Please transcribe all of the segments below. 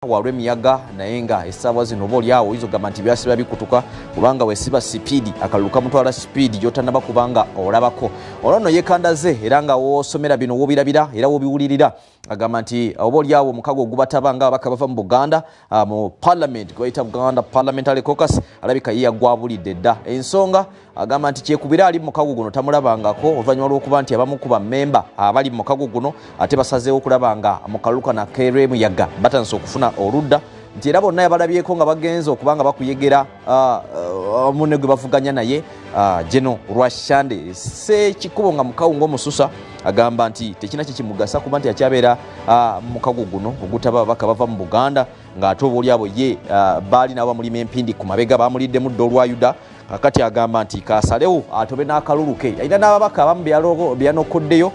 walwe miyaga naye nga essaawa zino oba olyawo oyinza okugamba nti byasiba bikutuka kubanga wesiba sipiidi akalulu kamutwala sipiidi gy'otannaba kubanga olabako olwo nno yeekandaze era nga woosomera bino woobirabira era woobiwulirira agamba nti oba olyawo omukago ogubataba nga ababaka bava mu Buganda mu Parliament gwe bayita Buganda Parliamentary Caucus alabika ye yagwabulidde dda ensonga agamba nti kyekubira ali mu mukago guno tamulabangako oluvannyuma lw'okuba nti abamu ku bammemba abali mu mukago guno ate basazeewo okulaba nga mu kalulu kana keerwe muyaga batandise okufuna oludda nti era bonna yabalabyeko nga bagenze okuba nga bakuyegera munne gwe bavuganya naye Geno Rwashande Ssekikubo nga mukawu ng'omususa agamba nti tekina kikimugasa kuba nti akyabeera mu mukago guno ogutaba ababaka bava mu Buganda ng'ate oba oliabo ye baali nabo bamulima empindi ku mabega bamuliddemu dda olwa Yuda kakati agamba nti kasalewo atobe n'akalulu ke alina n'ababaka abamu byanokoddeyo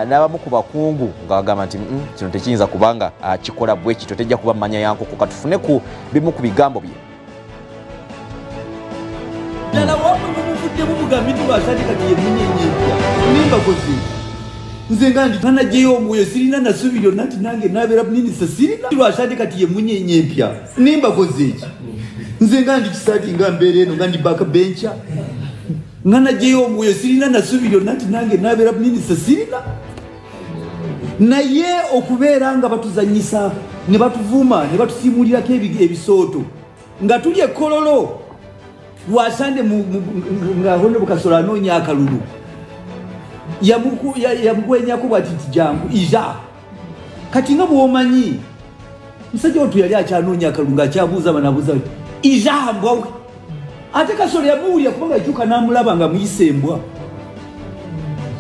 n'abamu ku bakungu ng'agamba nti kino tekiyinza kubanga kikola bwe kityo tejja kuba mmanya yankoko katufune ku bimu ku bigambo bye ddala wamwe mumuvuddemu mugambi nti lwasandika tiyemunyenyepya nimba kozi nze nga ndi tanagyeyo omwoyo sirina nasuubiryo nati nange nabeera minisita sirina lwasandika tiyemunyenyepya nimba kozi eki nze nga ndi kisaati nga mbeera eno nga ndi backbencha nga nagyeyo omwoyo sirina nasuubiryo nati nange nabeera minisita sirina naye okubeera nga batuzanyisa ne batuvuma ne batusiimulirako ebisooto nga tuli ekkololo Lwasande nga hono Bukasolo anoonya akalulu yamugwenyako bwati jangu ija kati nga bwomanyi musajja otu yali akyanoonya akalulu ng'akyabuuza banabuuza ija mbwawe ate Kasolo yamuwulira kubanga yakyuka n'amulaba nga muyise embwa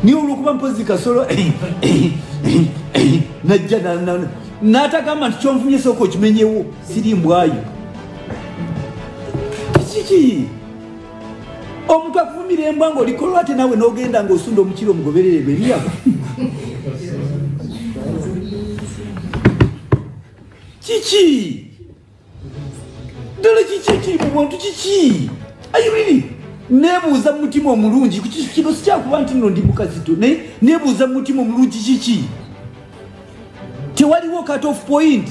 niye olwokuba mpozi Kasolo najja n'atagamba nti kyonvumye sooka okimenyewo siri mbwayo kiki omuntu akuvumira embwa ng'olikolwa ate nawe n'ogenda ng'osunda omukiro omugoberere beriaba kiki ddala kiki kiri mu muntu kiki ayiriri neebuuza mu mutima omulungi kino sikyakuba nti nno ndi mukazito naye neebuuza mu mutima omulungi kiki tewaliwo cut off point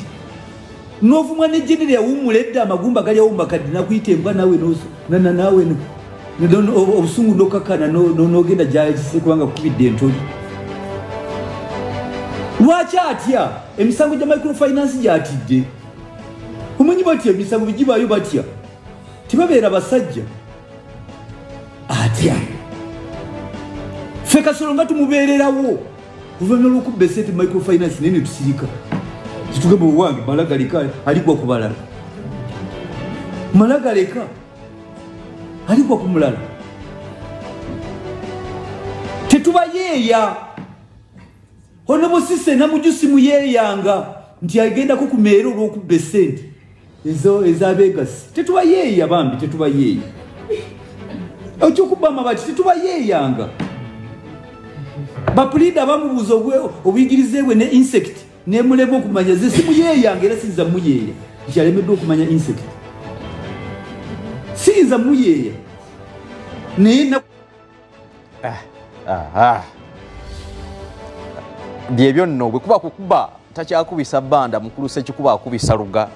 n'ovumwa ne genere yawummula edda amagumba gali awumba kadde nakuyita embwa nawe nawe obusungu n'okakana n'ogenda gyayagise kubanga kukubidde entoli lwaki atya emisango gya microfinance gyatidde omanyi batya emisango bigibaayo batya tibabeera basajja atya ffe Kasolo nga tumubeererawo oluvannyuma lw'okubba esente microfinance naye ne tusirika kitugamba owange malagaleka aligwa ku balala malagaleka aligwa ku mulala tetubayeeya honobo sise namujusi muyeeyanga nti agendako ku meero olw'okubba esente ez'abeegasi tetubayeeya bambi tetubayeeya okyokubba amabati tetubayeeyanga bapulida bamubuuza obuyigirize bwe ne insect nemulema okumanya ze simuyeeyanga era siyinza muyeeya nti alemeddwa okumanya insect siyinza muyeeya naye byebyo nno bwe kuba kukuba takyakubisa bbanda mukulu Ssekikubo akubisa luga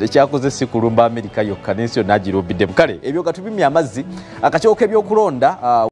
tekyakoze si kulumba Amerika yokka n'ensi yonna agirumbidde kale ebyo gatubimye amazzi akakiiko k'ebyokulonda